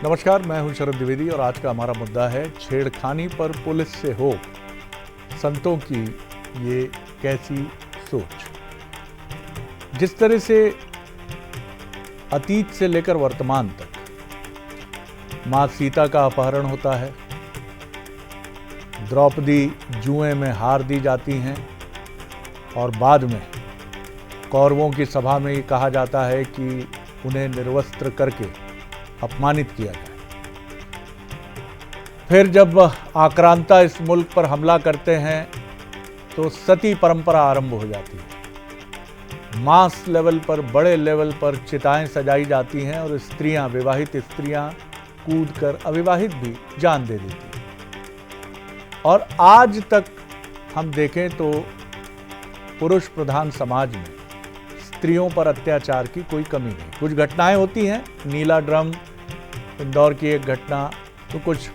नमस्कार, मैं हूं शरद द्विवेदी और आज का हमारा मुद्दा है छेड़खानी पर पुलिस से हो संतों की ये कैसी सोच। जिस तरह से अतीत से लेकर वर्तमान तक मां सीता का अपहरण होता है, द्रौपदी जुए में हार दी जाती हैं और बाद में कौरवों की सभा में ये कहा जाता है कि उन्हें निर्वस्त्र करके अपमानित किया जाए। फिर जब आक्रांता इस मुल्क पर हमला करते हैं तो सती परंपरा आरंभ हो जाती है। मास लेवल पर, बड़े लेवल पर चिताएं सजाई जाती हैं और स्त्रियां, विवाहित स्त्रियां कूदकर अविवाहित भी जान दे देती हैं। और आज तक हम देखें तो पुरुष प्रधान समाज में स्त्रियों पर अत्याचार की कोई कमी नहीं। कुछ घटनाएं होती हैं, नीला ड्रम, इंदौर की एक घटना, तो कुछ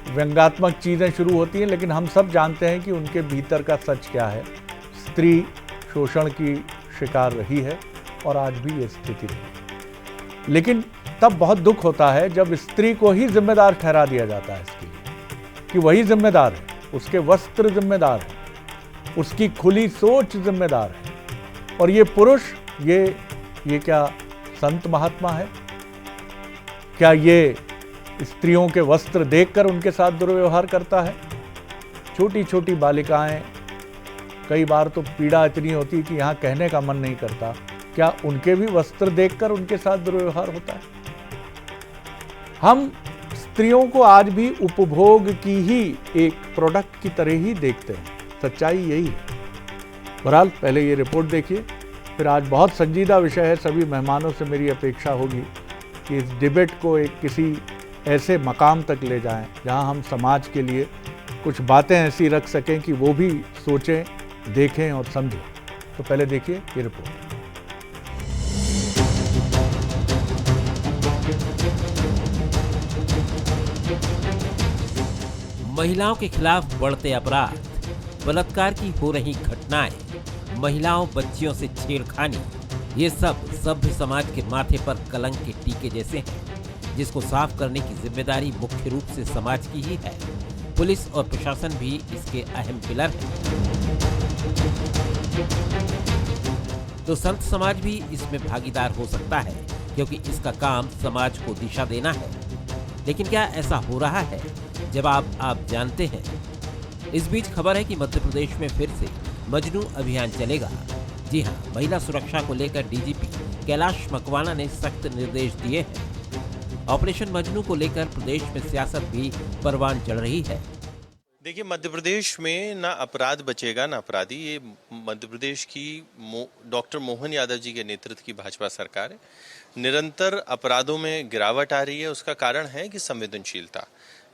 व्यंग्यात्मक चीज़ें शुरू होती हैं, लेकिन हम सब जानते हैं कि उनके भीतर का सच क्या है। स्त्री शोषण की शिकार रही है और आज भी ये स्थिति रही। लेकिन तब बहुत दुख होता है जब स्त्री को ही जिम्मेदार ठहरा दिया जाता है इसके लिए कि वही जिम्मेदार है, उसके वस्त्र जिम्मेदार है, उसकी खुली सोच जिम्मेदार है। और ये पुरुष ये क्या संत महात्मा है? क्या ये स्त्रियों के वस्त्र देखकर उनके साथ दुर्व्यवहार करता है? छोटी छोटी बालिकाएं, कई बार तो पीड़ा इतनी होती है कि यहाँ कहने का मन नहीं करता। क्या उनके भी वस्त्र देखकर उनके साथ दुर्व्यवहार होता है? हम स्त्रियों को आज भी उपभोग की ही एक प्रोडक्ट की तरह ही देखते हैं। सच्चाई यही है। बहरहाल पहले ये रिपोर्ट देखिए, फिर आज बहुत संजीदा विषय है। सभी मेहमानों से मेरी अपेक्षा होगी कि इस डिबेट को एक किसी ऐसे मकाम तक ले जाएं जहां हम समाज के लिए कुछ बातें ऐसी रख सकें कि वो भी सोचें, देखें और समझें। तो पहले देखिए ये रिपोर्ट। महिलाओं के खिलाफ बढ़ते अपराध, बलात्कार की हो रही घटनाएं, महिलाओं बच्चियों से छेड़खानी, ये सब सभ्य समाज के माथे पर कलंक के टीके जैसे हैं, जिसको साफ करने की जिम्मेदारी मुख्य रूप से समाज की ही है। पुलिस और प्रशासन भी इसके अहम पिलर हैं। तो संत समाज भी इसमें भागीदार हो सकता है, क्योंकि इसका काम समाज को दिशा देना है। लेकिन क्या ऐसा हो रहा है? जवाब आप जानते हैं। इस बीच खबर है कि मध्य प्रदेश में फिर से मजनू अभियान चलेगा। जी हां, महिला सुरक्षा को लेकर डीजीपी कैलाश मकवाना ने सख्त निर्देश दिए हैं। ऑपरेशन मजनू को लेकर प्रदेश में सियासत भी परवान चढ़ रही है। देखिए, मध्य प्रदेश में ना अपराध बचेगा ना अपराधी। ये मध्य प्रदेश की डॉक्टर मोहन यादव जी के नेतृत्व की भाजपा सरकार है। निरंतर अपराधों में गिरावट आ रही है। उसका कारण है कि संवेदनशीलता।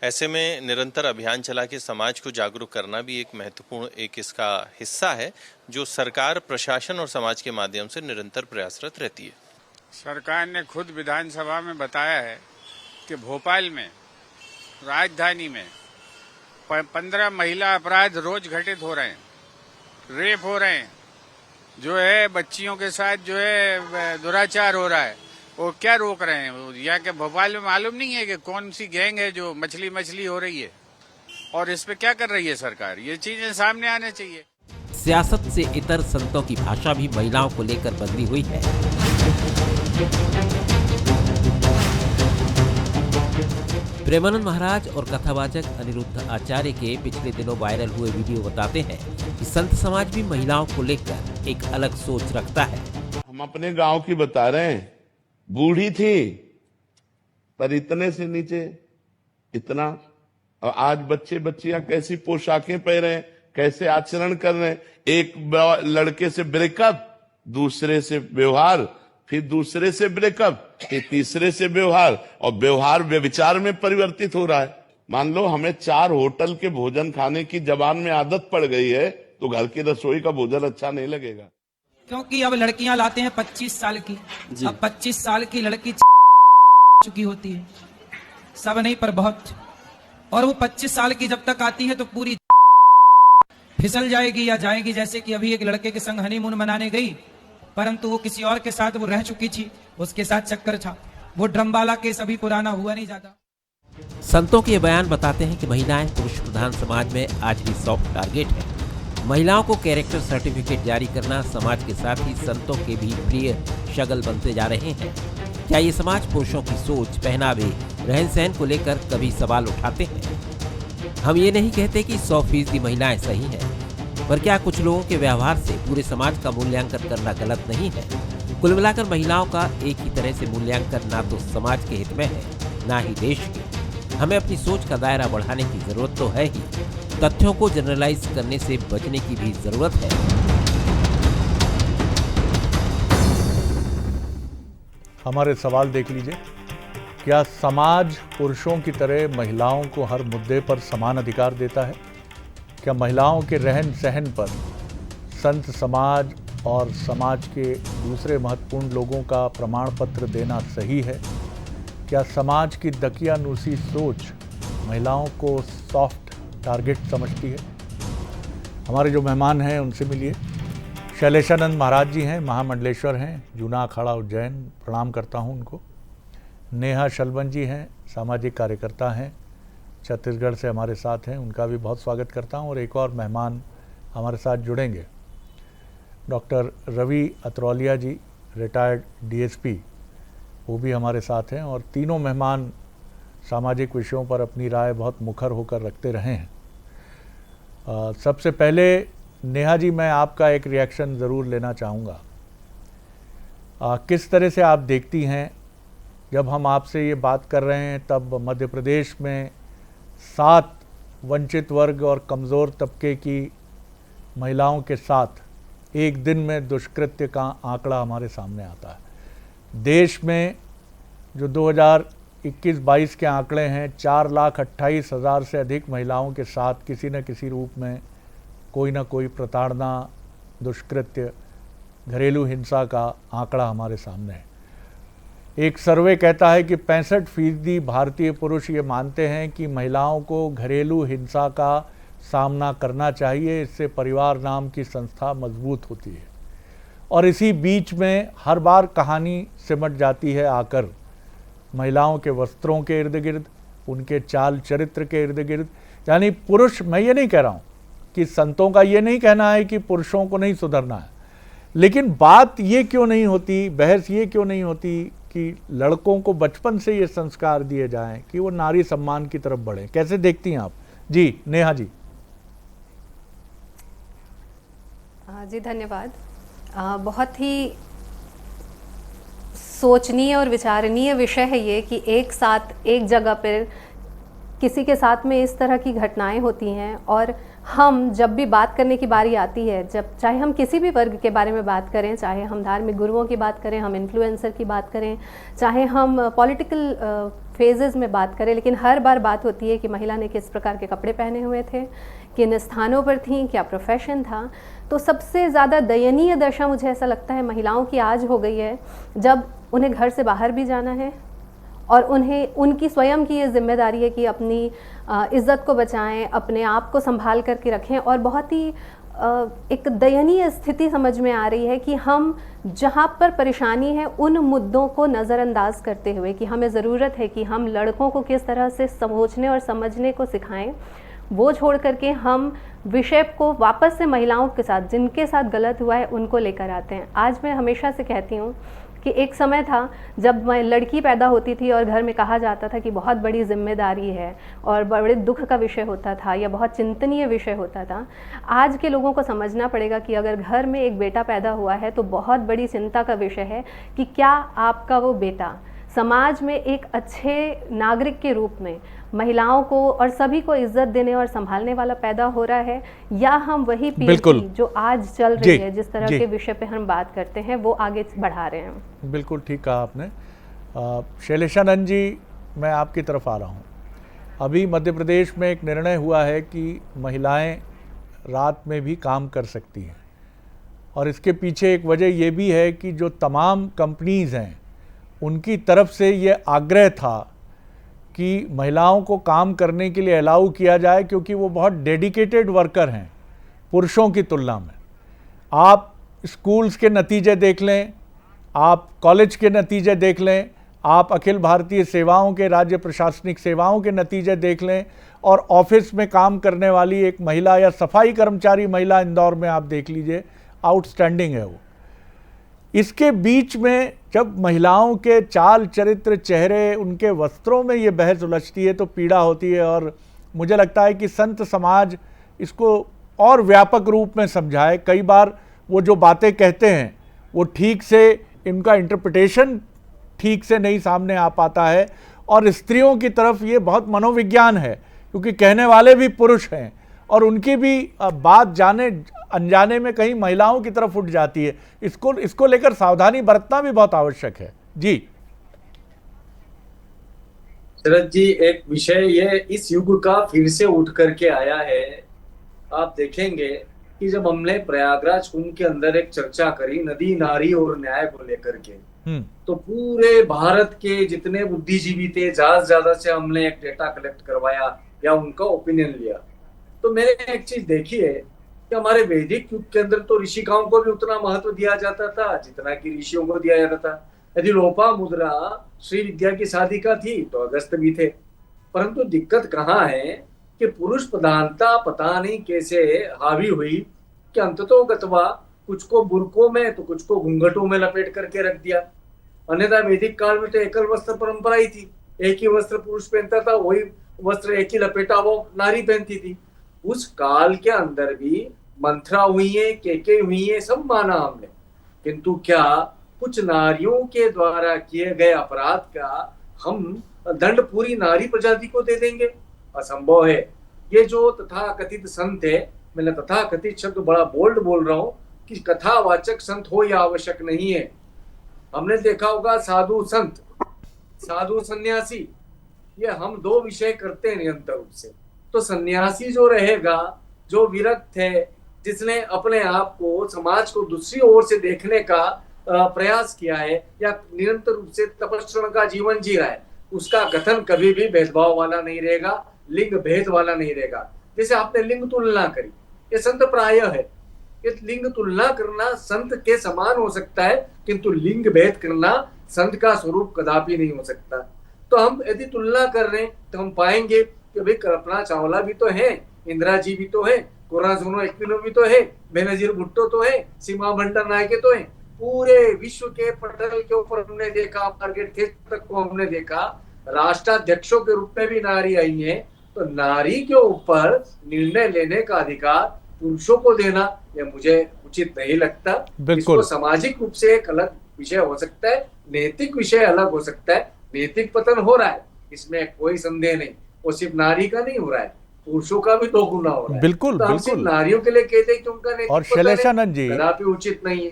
ऐसे में निरंतर अभियान चला के समाज को जागरूक करना भी एक महत्वपूर्ण इसका हिस्सा है, जो सरकार, प्रशासन और समाज के माध्यम से निरंतर प्रयासरत रहती है। सरकार ने खुद विधानसभा में बताया है कि भोपाल में, राजधानी में 15 महिला अपराध रोज घटित हो रहे हैं, रेप हो रहे हैं, जो है बच्चियों के साथ जो है दुराचार हो रहा है। वो क्या रोक रहे हैं? या कि भोपाल में मालूम नहीं है कि कौन सी गैंग है जो मछली हो रही है और इस पे क्या कर रही है सरकार? ये चीजें सामने आने चाहिए। सियासत से इतर संतों की भाषा भी महिलाओं को लेकर बदली हुई है। प्रेमानंद महाराज और कथावाचक अनिरुद्ध आचार्य के पिछले दिनों वायरल हुए वीडियो बताते हैं कि संत समाज भी महिलाओं को लेकर एक अलग सोच रखता है। हम अपने गांव की बता रहे हैं। बूढ़ी थी पर इतने से नीचे इतना, और आज बच्चे बच्चियां कैसी पोशाकें पहने, कैसे आचरण कर रहे हैं। एक लड़के से ब्रेकअप, दूसरे से व्यवहार, फिर दूसरे से ब्रेकअप, फिर तीसरे से व्यवहार, और व्यवहार व्यभिचार में परिवर्तित हो रहा है। मान लो हमें 4 होटल के भोजन खाने की जबान में आदत पड़ गई है, तो घर की रसोई का भोजन अच्छा नहीं लगेगा। क्योंकि अब लड़कियां लाते हैं 25 साल की, अब 25 साल की लड़की चुकी होती है, सब नहीं पर बहुत, और वो 25 साल की जब तक आती है तो पूरी फिसल जाएगी या जाएगी। जैसे कि अभी एक लड़के के संग हनीमून मनाने गई, परंतु वो किसी और के साथ वो रह चुकी थी, उसके साथ चक्कर था। वो ड्रम वाला केस अभी पुराना हुआ नहीं जाता। संतों के ये बयान बताते हैं कि महिलाएं पुरुष प्रधान समाज में आज भी सॉफ्ट टारगेट है। महिलाओं को कैरेक्टर सर्टिफिकेट जारी करना समाज के साथ ही संतों के भी प्रिय शगल बनते जा रहे हैं। क्या ये समाज पुरुषों की सोच, पहनावे, रहन सहन को लेकर कभी सवाल उठाते हैं? हम ये नहीं कहते कि 100% महिलाएं सही हैं, पर क्या कुछ लोगों के व्यवहार से पूरे समाज का मूल्यांकन करना गलत नहीं है? कुल मिलाकर महिलाओं का एक ही तरह से मूल्यांकन ना तो समाज के हित में है, ना ही देश के। हमें अपनी सोच का दायरा बढ़ाने की जरूरत तो है ही, तथ्यों को जनरलाइज करने से बचने की भी जरूरत है। हमारे सवाल देख लीजिए। क्या समाज पुरुषों की तरह महिलाओं को हर मुद्दे पर समान अधिकार देता है? क्या महिलाओं के रहन सहन पर संत समाज और समाज के दूसरे महत्वपूर्ण लोगों का प्रमाण पत्र देना सही है? क्या समाज की दकियानूसी सोच महिलाओं को सॉफ्ट टारगेट समझती है? हमारे जो मेहमान हैं उनसे मिलिए। शैलेशानंद महाराज जी हैं, महामंडलेश्वर हैं, जूना अखाड़ा उज्जैन, प्रणाम करता हूं उनको। नेहा शलबन जी हैं, सामाजिक कार्यकर्ता हैं, छत्तीसगढ़ से हमारे साथ हैं, उनका भी बहुत स्वागत करता हूं। और एक और मेहमान हमारे साथ जुड़ेंगे, डॉक्टर रवि अतरौलिया जी, रिटायर्ड डीएसपी, वो भी हमारे साथ हैं। और तीनों मेहमान सामाजिक विषयों पर अपनी राय बहुत मुखर होकर रखते रहे हैं। सबसे पहले नेहा जी, मैं आपका एक रिएक्शन ज़रूर लेना चाहूँगा। किस तरह से आप देखती हैं, जब हम आपसे ये बात कर रहे हैं तब मध्य प्रदेश में 7 वंचित वर्ग और कमज़ोर तबके की महिलाओं के साथ एक दिन में दुष्कृत्य का आंकड़ा हमारे सामने आता है। देश में जो 2021-22 के आंकड़े हैं, 4,28,000 से अधिक महिलाओं के साथ किसी न किसी रूप में कोई ना कोई प्रताड़ना, दुष्कृत्य, घरेलू हिंसा का आंकड़ा हमारे सामने है। एक सर्वे कहता है कि 65% भारतीय पुरुष ये मानते हैं कि महिलाओं को घरेलू हिंसा का सामना करना चाहिए, इससे परिवार नाम की संस्था मजबूत होती है। और इसी बीच में हर बार कहानी सिमट जाती है आकर महिलाओं के वस्त्रों के इर्द गिर्द, उनके चाल चरित्र के इर्द गिर्द। यानी पुरुष, मैं ये नहीं कह रहा हूँ कि संतों का ये नहीं कहना है कि पुरुषों को नहीं सुधरना है, लेकिन बात ये क्यों नहीं होती, बहस ये क्यों नहीं होती कि लड़कों को बचपन से ये संस्कार दिए जाएं कि वो नारी सम्मान की तरफ बढ़े? कैसे देखती हैं आप? जी नेहा जी। जी धन्यवाद। बहुत ही सोचनीय और विचारणीय विषय है ये कि एक साथ एक जगह पर किसी के साथ में इस तरह की घटनाएं होती हैं, और हम जब भी बात करने की बारी आती है, जब चाहे हम किसी भी वर्ग के बारे में बात करें, चाहे हम धार्मिक गुरुओं की बात करें, हम इन्फ्लुएंसर की बात करें, चाहे हम पॉलिटिकल फेजेस में बात करें, लेकिन हर बार बात होती है कि महिला ने किस प्रकार के कपड़े पहने हुए थे, किन स्थानों पर थी, क्या प्रोफेशन था। तो सबसे ज़्यादा दयनीय दशा मुझे ऐसा लगता है महिलाओं की आज हो गई है, जब उन्हें घर से बाहर भी जाना है और उन्हें उनकी स्वयं की ये जिम्मेदारी है कि अपनी इज़्ज़त को बचाएं, अपने आप को संभाल करके रखें। और बहुत ही एक दयनीय स्थिति समझ में आ रही है कि हम जहाँ पर परेशानी है उन मुद्दों को नज़रअंदाज करते हुए कि हमें ज़रूरत है कि हम लड़कों को किस तरह से समझने और समझने को सिखाएं, वो छोड़ करके हम विषय को वापस से महिलाओं के साथ, जिनके साथ गलत हुआ है, उनको लेकर आते हैं। आज मैं हमेशा से कहती हूँ कि एक समय था जब मैं लड़की पैदा होती थी और घर में कहा जाता था कि बहुत बड़ी जिम्मेदारी है और बड़े दुख का विषय होता था या बहुत चिंतनीय विषय होता था। आज के लोगों को समझना पड़ेगा कि अगर घर में एक बेटा पैदा हुआ है तो बहुत बड़ी चिंता का विषय है कि क्या आपका वो बेटा समाज में एक अच्छे नागरिक के रूप में महिलाओं को और सभी को इज्जत देने और संभालने वाला पैदा हो रहा है, या हम वही पीढ़ी जो आज चल रही है, जिस तरह के विषय पे हम बात करते हैं, वो आगे बढ़ा रहे हैं। बिल्कुल ठीक कहा आपने। शैलेशानंद जी, मैं आपकी तरफ आ रहा हूँ। अभी मध्य प्रदेश में एक निर्णय हुआ है कि महिलाएं रात में भी काम कर सकती हैं, और इसके पीछे एक वजह यह भी है कि जो तमाम कंपनीज़ हैं उनकी तरफ से ये आग्रह था कि महिलाओं को काम करने के लिए अलाउ किया जाए, क्योंकि वो बहुत डेडिकेटेड वर्कर हैं पुरुषों की तुलना में। आप स्कूल्स के नतीजे देख लें, आप कॉलेज के नतीजे देख लें, आप अखिल भारतीय सेवाओं के, राज्य प्रशासनिक सेवाओं के नतीजे देख लें, और ऑफिस में काम करने वाली एक महिला या सफाई कर्मचारी महिला इंदौर में आप देख लीजिए, आउटस्टैंडिंग है वो। इसके बीच में जब महिलाओं के चाल चरित्र, चेहरे, उनके वस्त्रों में ये बहस उलझती है तो पीड़ा होती है। और मुझे लगता है कि संत समाज इसको और व्यापक रूप में समझाए। कई बार वो जो बातें कहते हैं वो ठीक से, इनका इंटरप्रिटेशन ठीक से नहीं सामने आ पाता है, और स्त्रियों की तरफ ये बहुत मनोविज्ञान है, क्योंकि कहने वाले भी पुरुष हैं और उनकी भी बात जाने अनजाने में कहीं महिलाओं की तरफ उठ जाती है। इसको लेकर सावधानी बरतना भी बहुत आवश्यक है। जी शरद जी, एक विषय ये इस युग का फिर से उठ करके आया है। आप देखेंगे कि जब हमने प्रयागराज कुंभ के अंदर एक चर्चा करी नदी, नारी और न्याय को लेकर के, तो पूरे भारत के जितने बुद्धिजीवी थे, ज्यादा से हमने एक डेटा कलेक्ट करवाया या उनका ओपिनियन लिया। तो मैंने एक चीज देखी है कि हमारे वैदिक युग के अंदर तो ऋषिकाओं को भी उतना महत्व दिया जाता था जितना कि ऋषियों को दिया जाता था। यदि लोपामुद्रा श्री विद्या की साधिका थी तो अगस्त भी थे। परंतु दिक्कत कहाँ है कि पुरुष प्रधानता पता नहीं कैसे हावी हुई कि अंततोगत्वा कुछ को बुरकों में तो कुछ को घूंघटों में लपेट करके रख दिया। अन्यथा वैदिक काल में तो एकल वस्त्र परंपरा ही थी, एक ही वस्त्र पुरुष पहनता था, वही वस्त्र एक ही लपेटा वो नारी पहनती थी। उस काल के अंदर भी मंथरा हुई है, केके हुई है, सब माना हमने। किंतु क्या कुछ नारियों के द्वारा किए गए अपराध का हम दंड पूरी नारी प्रजाति को दे देंगे? असंभव है। ये जो तथाकथित संत है, मैंने तथाकथित शब्द बड़ा बोल्ड बोल रहा हूं कि कथावाचक संत हो यह आवश्यक नहीं है। हमने देखा होगा साधु संत, साधु सन्यासी, ये हम दो विषय करते हैं निरंतर रूप से। तो सन्यासी जो रहेगा, जो विरक्त है, जिसने अपने आप को समाज को दूसरी ओर से देखने का प्रयास किया है या निरंतर रूप से तपस्या का जीवन जी रहा है, उसका कथन कभी भी भेदभाव वाला नहीं रहेगा, लिंग भेद वाला नहीं रहेगा। जैसे आपने लिंग तुलना करी, ये संत प्राय है। ये लिंग तुलना करना संत के समान हो सकता है, किंतु लिंग भेद करना संत का स्वरूप कदापि नहीं हो सकता। तो हम यदि तुलना कर रहे हैं तो हम पाएंगे कि भाई कल्पना चावला भी तो है, इंदिरा जी भी तो है, कोरासोनो एक्विनो भी तो है, बेनजीर भुट्टो तो है, सीमा भंडारनायके तो है। पूरे विश्व के पटल के ऊपर हमने देखा, मार्गरेट थैचर तक को हमने देखा, राष्ट्राध्यक्षों के रूप में भी नारी आई है। तो नारी के ऊपर निर्णय लेने का अधिकार पुरुषों को देना यह मुझे उचित नहीं लगता। इसको सामाजिक रूप से एक अलग विषय हो सकता है, नैतिक विषय अलग हो सकता है। नैतिक पतन हो रहा है, इसमें कोई संदेह नहीं। वो सिर्फ नारी का नहीं हो रहा है, पुरुषों का भी 2 गुना हो रहा है। बिल्कुल, तो हम सिर्फ नारियों के लिए कहते हैं कि उनका नैतिक और शैलेशानंद जी, कदापि उचित नहीं है।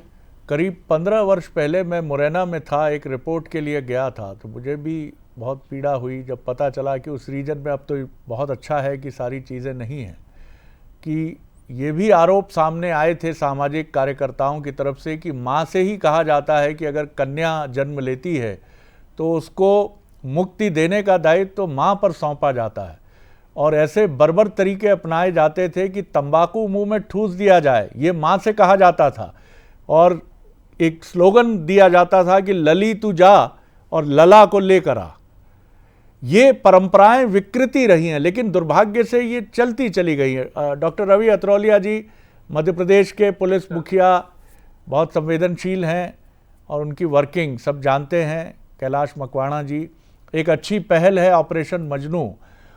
करीब 15 वर्ष पहले मैं मुरैना में था, एक रिपोर्ट के लिए गया था, तो मुझे भी बहुत पीड़ा हुई जब पता चला कि उस रीजन में, अब तो बहुत अच्छा है कि सारी चीज़ें नहीं हैं, कि ये भी आरोप सामने आए थे सामाजिक कार्यकर्ताओं की तरफ से कि माँ से ही कहा जाता है कि अगर कन्या जन्म लेती है तो उसको मुक्ति देने का दायित्व तो माँ पर सौंपा जाता है, और ऐसे बर्बर तरीके अपनाए जाते थे कि तंबाकू मुंह में ठूस दिया जाए, ये माँ से कहा जाता था। और एक स्लोगन दिया जाता था कि लली तू जा और लला को लेकर आ। ये परंपराएं विकृति रही हैं, लेकिन दुर्भाग्य से ये चलती चली गई हैं। डॉक्टर रवि अतरौलिया जी मध्य प्रदेश के पुलिस मुखिया, बहुत संवेदनशील हैं और उनकी वर्किंग सब जानते हैं। कैलाश मकवाणा जी, एक अच्छी पहल है ऑपरेशन मजनू,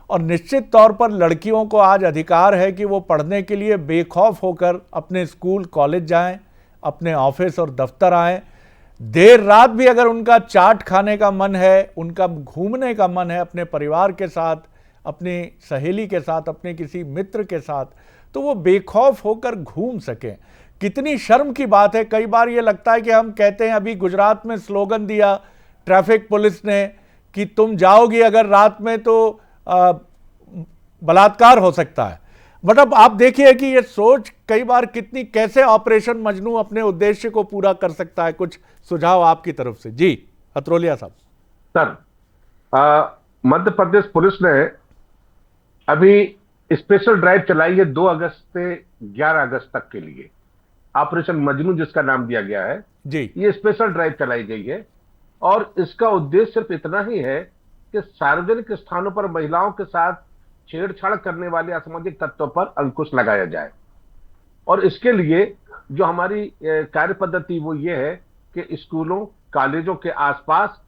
और निश्चित तौर पर लड़कियों को आज अधिकार है कि वो पढ़ने के लिए बेखौफ होकर अपने स्कूल कॉलेज जाएं, अपने ऑफिस और दफ्तर आएं। देर रात भी अगर उनका चाट खाने का मन है, उनका घूमने का मन है अपने परिवार के साथ, अपनी सहेली के साथ, अपने किसी मित्र के साथ, तो वो बेखौफ होकर घूम सकें। कितनी शर्म की बात है। कई बार ये लगता है कि हम कहते हैं, अभी गुजरात में स्लोगन दिया ट्रैफिक पुलिस ने कि तुम जाओगी अगर रात में तो बलात्कार हो सकता है। बट अब आप देखिए कि ये सोच कई बार कितनी, कैसे ऑपरेशन मजनू अपने उद्देश्य को पूरा कर सकता है। कुछ सुझाव आपकी तरफ से। जी अतरौलिया साहब। सर, मध्य प्रदेश पुलिस ने अभी स्पेशल ड्राइव चलाई है 2 अगस्त से 11 अगस्त तक के लिए, ऑपरेशन मजनू जिसका नाम दिया गया है। जी, ये स्पेशल ड्राइव चलाई गई है और इसका उद्देश्य सिर्फ इतना ही है कि सार्वजनिक स्थानों पर महिलाओं के साथ छेड़छाड़ करने वाले असामाजिक तत्वों पर अंकुश लगाया जाए। और इसके लिए जो हमारी कार्य पद्धति वो ये है कि स्कूलों कॉलेजों के आसपास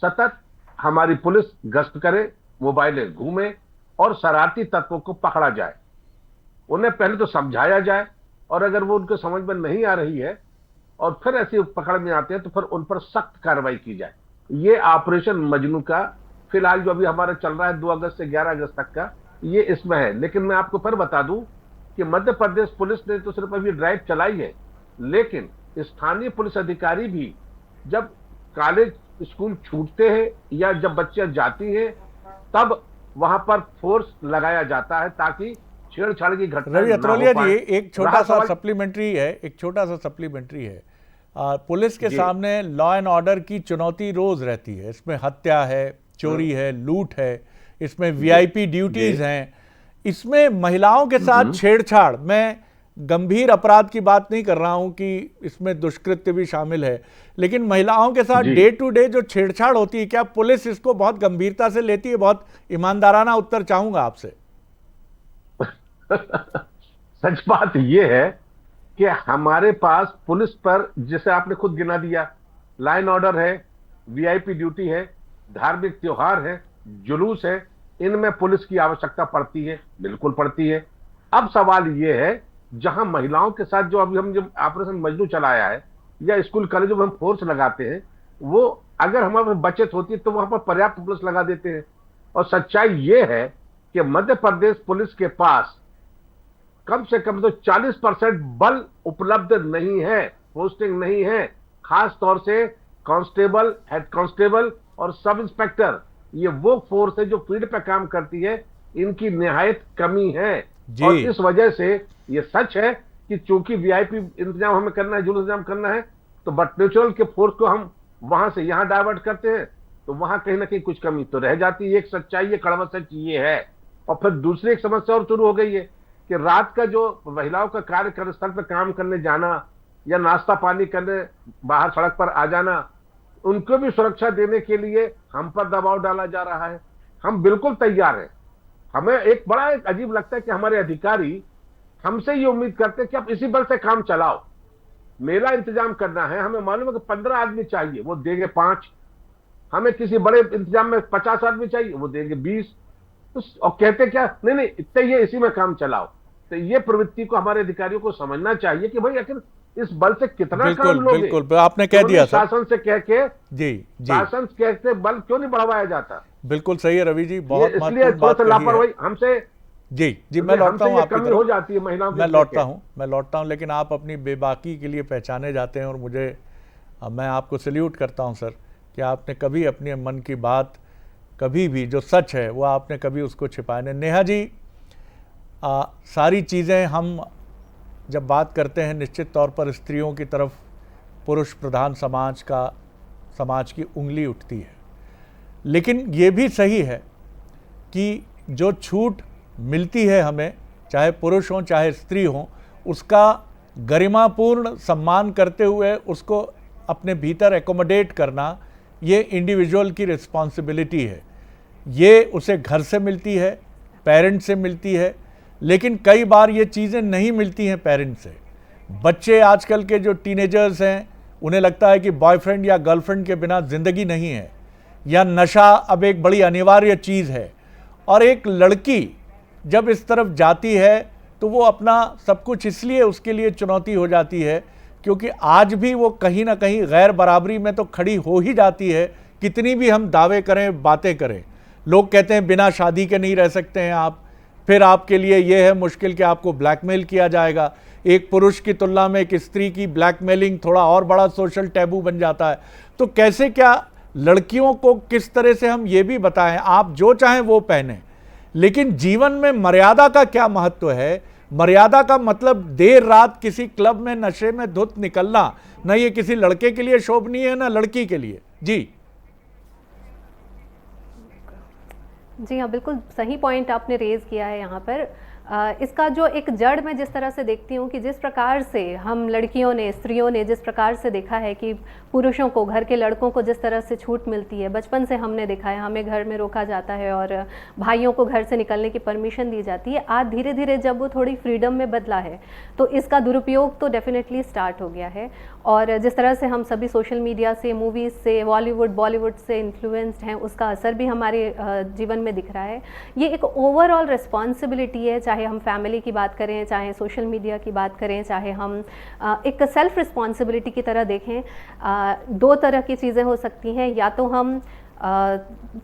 सतत हमारी पुलिस गश्त करे, मोबाइलें घूमे और शरारती तत्वों को पकड़ा जाए। उन्हें पहले तो समझाया जाए और अगर वो उनके समझ में नहीं आ रही है और फिर ऐसी पकड़ में आते हैं तो फिर उन पर सख्त कार्रवाई की जाए। ये ऑपरेशन मजनू का फिलहाल जो अभी हमारा चल रहा है 2 अगस्त से 11 अगस्त तक का, ये इसमें है। लेकिन मैं आपको फिर बता दूं कि मध्य प्रदेश पुलिस ने तो सिर्फ अभी ड्राइव चलाई है, लेकिन स्थानीय पुलिस अधिकारी भी जब कॉलेज स्कूल छूटते हैं या जब बच्चे जाती हैं तब वहां पर फोर्स लगाया जाता है ताकि छेड़छाड़ की घटना रवि ना हो अत्रोलिया पाए। जी, एक छोटा सा सप्लीमेंट्री है। पुलिस के सामने लॉ एंड ऑर्डर की चुनौती रोज रहती है। इसमें हत्या है, चोरी है, लूट है, इसमें वीआईपी ड्यूटीज हैं, इसमें महिलाओं के साथ छेड़छाड़। मैं गंभीर अपराध की बात नहीं कर रहा हूं कि इसमें दुष्कृत्य भी शामिल है, लेकिन महिलाओं के साथ डे टू डे जो छेड़छाड़ होती है, क्या पुलिस इसको बहुत गंभीरता से लेती है? बहुत ईमानदाराना उत्तर चाहूंगा आपसे। सच बात यह है कि हमारे पास पुलिस पर, जैसे आपने खुद गिना दिया, लाइन ऑर्डर है, वीआईपी ड्यूटी है, धार्मिक त्योहार है, जुलूस है, इनमें पुलिस की आवश्यकता पड़ती है, बिल्कुल पड़ती है। अब सवाल यह है, जहां महिलाओं के साथ जो अभी हम जब ऑपरेशन मजनू चलाया है या स्कूल कॉलेजों में हम फोर्स लगाते हैं, वो अगर हमारे बचत होती है तो वहां पर पर्याप्त पुलिस लगा देते हैं। और सच्चाई यह है कि मध्य प्रदेश पुलिस के पास कम से कम तो 40% बल उपलब्ध नहीं है, पोस्टिंग नहीं है। खास तौर से कांस्टेबल, हेड कांस्टेबल और सब इंस्पेक्टर, ये वो फोर्स है जो फील्ड पे काम करती है, इनकी निहायत कमी है। और इस वजह से ये सच है कि चूंकि वीआईपी इंतजाम हमें करना है, जुलूस इंतजाम करना है, तो बट नेचुरल के फोर्स को हम वहां से यहां डाइवर्ट करते हैं, तो वहां कहीं ना कहीं कुछ कमी तो रह जाती है। एक सच्चाई, ये कड़वा सच ये है। और फिर दूसरी एक समस्या और शुरू हो गई है कि रात का जो महिलाओं का कार्यस्थल पर काम करने जाना या नाश्ता पानी करने बाहर सड़क पर आ जाना, उनको भी सुरक्षा देने के लिए हम पर दबाव डाला जा रहा है। हम बिल्कुल तैयार हैं। हमें एक अजीब लगता है कि हमारे अधिकारी हमसे ये उम्मीद करते हैं कि आप इसी बल से काम चलाओ। मेला इंतजाम करना है, हमें मालूम है कि 15 आदमी चाहिए, वो देंगे 5। हमें किसी बड़े इंतजाम में 50 आदमी चाहिए, वो देंगे 20। और कहते क्या, नहीं इतने ये इसी में काम चलाओ। तो ये प्रवृत्ति को हमारे अधिकारियों को समझना चाहिए कि भाई आखिर इस बल से कितना काम लोगे। बिल्कुल, आपने कह दिया सर। शासन से कह के जी शासन कहते बल क्यों नहीं बढ़वाया जाता? बिल्कुल सही है रवि जी, बहुत इसलिए थोड़ा सा लापरवाही हमसे जी मैं लौटता हूँ आपकी तरफ। हो जाती है महिलाओं की। मैं लौटता हूँ, लेकिन आप अपनी बेबाकी के लिए पहचाने जाते हैं और मैं आपको सल्यूट करता हूँ सर कि आपने कभी अपने मन की बात, कभी भी जो सच है वो आपने कभी उसको छिपाया नहीं। नेहा जी, सारी चीज़ें हम जब बात करते हैं, निश्चित तौर पर स्त्रियों की तरफ पुरुष प्रधान समाज की उंगली उठती है, लेकिन ये भी सही है कि जो छूट मिलती है हमें, चाहे पुरुष हों चाहे स्त्री हों, उसका गरिमापूर्ण सम्मान करते हुए उसको अपने भीतर एकोमोडेट करना, ये इंडिविजुअल की रिस्पॉन्सिबिलिटी है। ये उसे घर से मिलती है, पेरेंट से मिलती है, लेकिन कई बार ये चीज़ें नहीं मिलती हैं पेरेंट से। बच्चे आजकल के जो टीनेजर्स हैं, उन्हें लगता है कि बॉयफ्रेंड या गर्लफ्रेंड के बिना ज़िंदगी नहीं है, या नशा अब एक बड़ी अनिवार्य चीज़ है। और एक लड़की जब इस तरफ जाती है तो वो अपना सब कुछ इसलिए उसके लिए चुनौती हो जाती है क्योंकि आज भी वो कहीं ना कहीं गैर बराबरी में तो खड़ी हो ही जाती है। कितनी भी हम दावे करें, बातें करें, लोग कहते हैं बिना शादी के नहीं रह सकते हैं आप, फिर आपके लिए ये है मुश्किल कि आपको ब्लैकमेल किया जाएगा। एक पुरुष की तुलना में एक स्त्री की ब्लैकमेलिंग थोड़ा और बड़ा सोशल टैबू बन जाता है। तो कैसे, क्या लड़कियों को किस तरह से हम ये भी बताएं, आप जो चाहें वो पहने, लेकिन जीवन में मर्यादा का क्या महत्व है? मर्यादा का मतलब देर रात किसी क्लब में नशे में धुत निकलना, ना ये किसी लड़के के लिए शोभनीय है ना लड़की के लिए। जी हाँ, बिल्कुल सही पॉइंट आपने रेज किया है यहाँ पर। इसका जो एक जड़ मैं जिस तरह से देखती हूँ कि जिस प्रकार से हम लड़कियों ने, स्त्रियों ने जिस प्रकार से देखा है कि पुरुषों को, घर के लड़कों को जिस तरह से छूट मिलती है, बचपन से हमने देखा है, हमें घर में रोका जाता है और भाइयों को घर से निकलने की परमिशन दी जाती है। आज धीरे धीरे जब वो थोड़ी फ्रीडम में बदला है तो इसका दुरुपयोग तो डेफिनेटली स्टार्ट हो गया है। और जिस तरह से हम सभी सोशल मीडिया से, मूवीज़ से, बॉलीवुड से इन्फ्लुएंस्ड हैं, उसका असर भी हमारे जीवन में दिख रहा है। ये एक ओवरऑल रिस्पॉन्सिबिलिटी है, चाहे हम फैमिली की बात करें, चाहे सोशल मीडिया की बात करें, चाहे हम एक सेल्फ रिस्पॉन्सिबिलिटी की तरह देखें। दो तरह की चीज़ें हो सकती हैं, या तो हम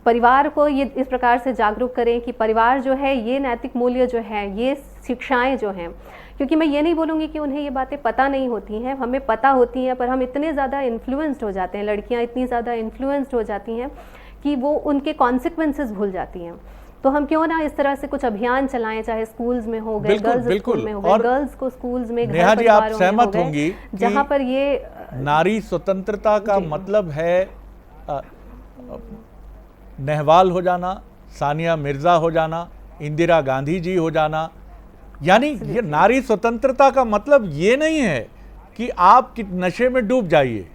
परिवार को ये इस प्रकार से जागरूक करें कि परिवार जो है, ये नैतिक मूल्य जो है, ये शिक्षाएं जो हैं, क्योंकि मैं ये नहीं बोलूँगी कि उन्हें ये बातें पता नहीं होती हैं, हमें पता होती हैं, पर हम इतने ज़्यादा इन्फ्लुएंस्ड हो जाते हैं, लड़कियाँ इतनी ज़्यादा इन्फ्लुएंस्ड हो जाती हैं कि वो उनके कॉन्सिक्वेंसेस भूल जाती हैं। तो हम क्यों ना इस तरह से कुछ अभियान चलाएं, चाहे स्कूल्स में हो गए, गर्ल्स स्कूल में हो गए, गर्ल्स को स्कूल्स में, नेहा जी आप सहमत होंगी जहाँ पर ये नारी स्वतंत्रता का मतलब है नेहवाल हो जाना, सानिया मिर्जा हो जाना, इंदिरा गांधी जी हो जाना। यानी ये नारी स्वतंत्रता का मतलब ये नहीं है कि आप नशे में डूब जाइए।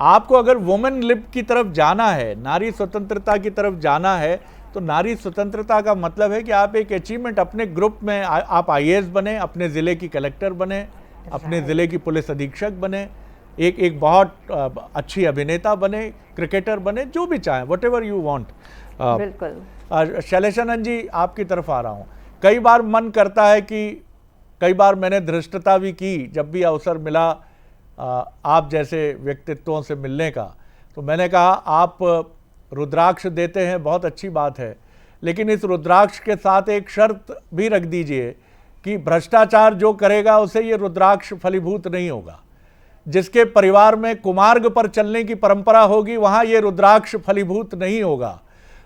आपको अगर वुमेन लिब की तरफ जाना है, नारी स्वतंत्रता की तरफ जाना है, तो नारी स्वतंत्रता का मतलब है कि आप एक अचीवमेंट अपने ग्रुप में, आप IAS बने, अपने ज़िले की कलेक्टर बने, अपने ज़िले की पुलिस अधीक्षक बने, एक बहुत अच्छी अभिनेता बने, क्रिकेटर बने, जो भी चाहें, वट एवर यू वॉन्ट। बिल्कुल। शैलेशानंद जी आपकी तरफ आ रहा हूँ। कई बार मन करता है कि कई बार मैंने धृष्टता भी की, जब भी अवसर मिला आप जैसे व्यक्तित्वों से मिलने का, तो मैंने कहा आप रुद्राक्ष देते हैं, बहुत अच्छी बात है, लेकिन इस रुद्राक्ष के साथ एक शर्त भी रख दीजिए कि भ्रष्टाचार जो करेगा उसे ये रुद्राक्ष फलीभूत नहीं होगा। जिसके परिवार में कुमार्ग पर चलने की परंपरा होगी वहाँ ये रुद्राक्ष फलीभूत नहीं होगा।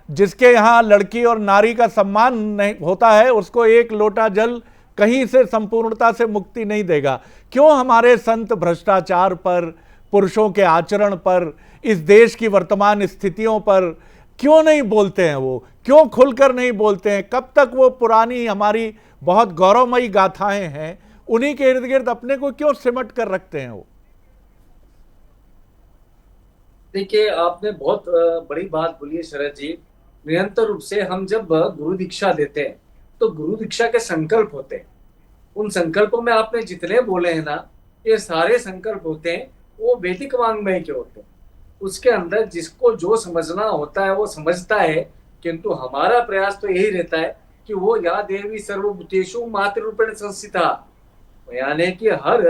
जिसके यहाँ लड़की और नारी का सम्मान नहीं होता है उसको एक लोटा जल कहीं से संपूर्णता से मुक्ति नहीं देगा। क्यों हमारे संत भ्रष्टाचार पर, पुरुषों के आचरण पर, इस देश की वर्तमान स्थितियों पर क्यों नहीं बोलते हैं? वो क्यों खुलकर नहीं बोलते हैं? कब तक वो पुरानी हमारी बहुत गौरवमयी गाथाएं हैं उन्हीं के इर्द गिर्द अपने को क्यों सिमट कर रखते हैं? वो देखिए, आपने बहुत बड़ी बात बोली है शरद जी। निरंतर रूप से हम जब गुरु दीक्षा देते हैं तो गुरु दीक्षा के संकल्प होते हैं। उन संकल्पों में आपने जितने बोले हैं ना, ये सारे संकल्प होते हैं, वो वैदिक वाङ्मय के होते हैं। उसके अंदर जिसको जो समझना होता है वो समझता है, किंतु हमारा प्रयास तो यही रहता है कि वो या देवी सर्वभूतेषु मातृरूपेण संस्थिता, यानी कि हर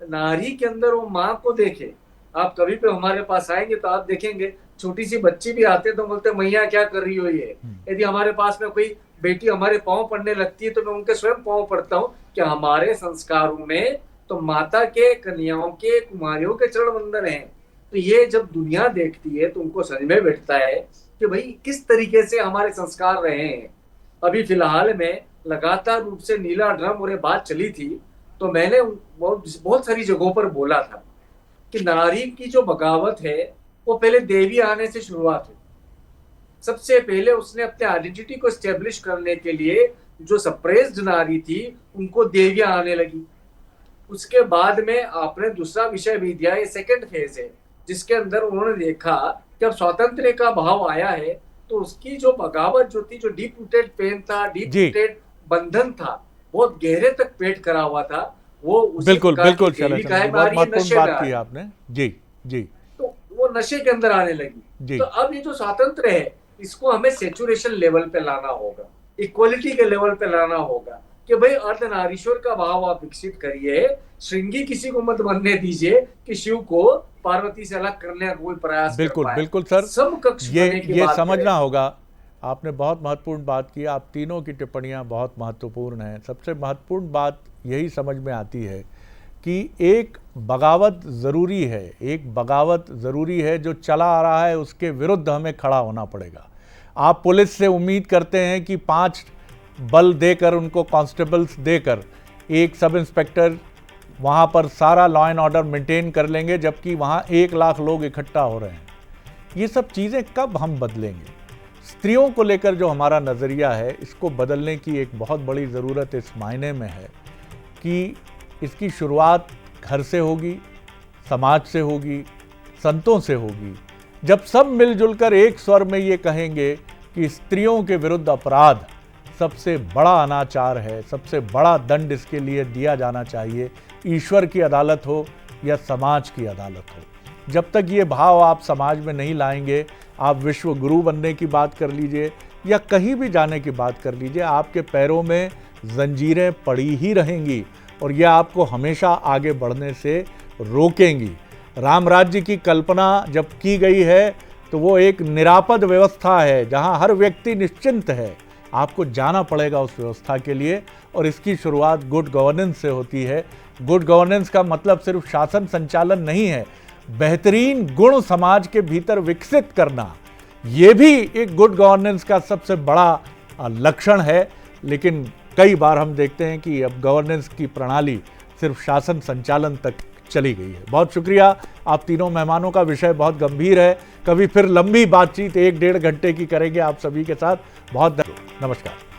नारी के अंदर वो माँ को देखे। आप कभी भी हमारे पास आएंगे तो आप देखेंगे छोटी सी बच्ची भी आते तो बोलते मैया क्या कर रही हो ये। यदि हमारे पास में कोई बेटी हमारे पाँव पड़ने लगती है तो मैं उनके स्वयं पाँव पड़ता हूँ कि हमारे संस्कारों में तो माता के, कन्याओं के, कुमारियों के चरण वंदन है। तो ये जब दुनिया देखती है तो उनको समझ में बैठता है कि भाई किस तरीके से हमारे संस्कार रहे हैं। अभी फिलहाल में लगातार रूप से नीला ड्रम और ये बात चली थी तो मैंने बहुत सारी जगहों पर बोला था कि नारी की जो बगावत है वो पहले देवी आने से शुरुआत हुई। सबसे पहले उसने अपने आइडेंटिटी को एस्टेब्लिश करने के लिए जो सप्रेस्ड नारी थी उनको देवियां आने लगी। उसके बाद में आपने दूसरा विषय भी दिया, ये सेकंड फेज है जिसके अंदर उन्होंने देखा कि अब स्वातंत्र्य का भाव आया है तो उसकी जो बगावत जो थी, जो डीप रूटेड पेन था, डीप रूटेड बंधन था, बहुत गहरे तक पेट करा हुआ था, वो बिल्कुल बहुत महत्वपूर्ण बात की आपने। जी जी, तो वो नशे के अंदर आने लगी। तो अब ये जो स्वातंत्र है इसको हमें सेचुरेशन लेवल पे लाना होगा, इक्वलिटी के लेवल पे लाना होगा कि भाई अर्धनारीश्वर का भाव आप विकसित करिए। श्रृंगी किसी को मत बनने दीजिए कि शिव को पार्वती से अलग करने का कोई प्रयास बिल्कुल सर, समकक्ष ये समझना होगा। आपने बहुत महत्वपूर्ण बात की। आप तीनों की टिप्पणियां बहुत महत्वपूर्ण हैं। सबसे महत्वपूर्ण बात यही समझ में आती है कि एक बगावत ज़रूरी है, एक बगावत ज़रूरी है। जो चला आ रहा है उसके विरुद्ध हमें खड़ा होना पड़ेगा। आप पुलिस से उम्मीद करते हैं कि 5 बल देकर, उनको कांस्टेबल्स देकर, एक सब इंस्पेक्टर वहाँ पर सारा लॉ एंड ऑर्डर मेंटेन कर लेंगे, जबकि वहाँ 1 लाख लोग इकट्ठा हो रहे हैं। ये सब चीज़ें कब हम बदलेंगे? स्त्रियों को लेकर जो हमारा नज़रिया है इसको बदलने की एक बहुत बड़ी ज़रूरत इस मायने में है कि इसकी शुरुआत घर से होगी, समाज से होगी, संतों से होगी। जब सब मिलजुल कर एक स्वर में ये कहेंगे कि स्त्रियों के विरुद्ध अपराध सबसे बड़ा अनाचार है, सबसे बड़ा दंड इसके लिए दिया जाना चाहिए, ईश्वर की अदालत हो या समाज की अदालत हो। जब तक ये भाव आप समाज में नहीं लाएंगे, आप विश्व गुरु बनने की बात कर लीजिए या कहीं भी जाने की बात कर लीजिए, आपके पैरों में जंजीरें पड़ी ही रहेंगी और यह आपको हमेशा आगे बढ़ने से रोकेंगी। राम राज्य की कल्पना जब की गई है तो वो एक निरापद व्यवस्था है जहां हर व्यक्ति निश्चिंत है। आपको जाना पड़ेगा उस व्यवस्था के लिए और इसकी शुरुआत गुड गवर्नेंस से होती है। गुड गवर्नेंस का मतलब सिर्फ शासन संचालन नहीं है, बेहतरीन गुण समाज के भीतर विकसित करना, ये भी एक गुड गवर्नेंस का सबसे बड़ा लक्षण है। लेकिन कई बार हम देखते हैं कि अब गवर्नेंस की प्रणाली सिर्फ शासन संचालन तक चली गई है। बहुत शुक्रिया आप तीनों मेहमानों का। विषय बहुत गंभीर है, कभी फिर लंबी बातचीत 1-1.5 घंटे की करेंगे आप सभी के साथ। बहुत नमस्कार।